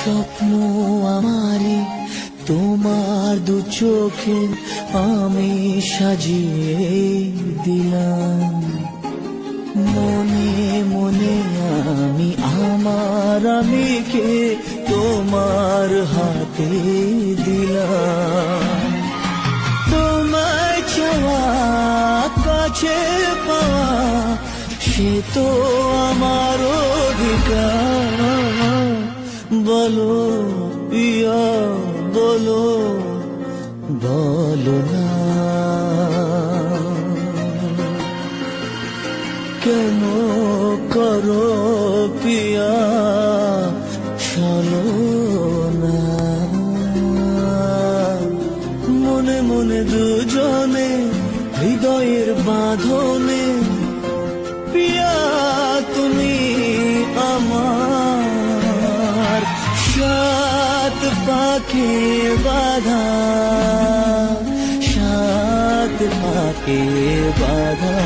স্বপ্ন আমারে তোমার দু চোখে আমি সাজিয়ে দিলাম। মনে মনে আমি আমার আমিকে তোমার হাতে দিলাম। তোমায় চাওয়া কাছে পাওয়া সে তো আমার অধিকার। বলো পিয়া বলো, বলো না কেন করো পিয়া ছলনা। মনে মনে দুজনে হৃদয়ের বাঁধনে পিয়া তুমি আমার। সাত পাকে বাধা, সাত পাকে বাধা।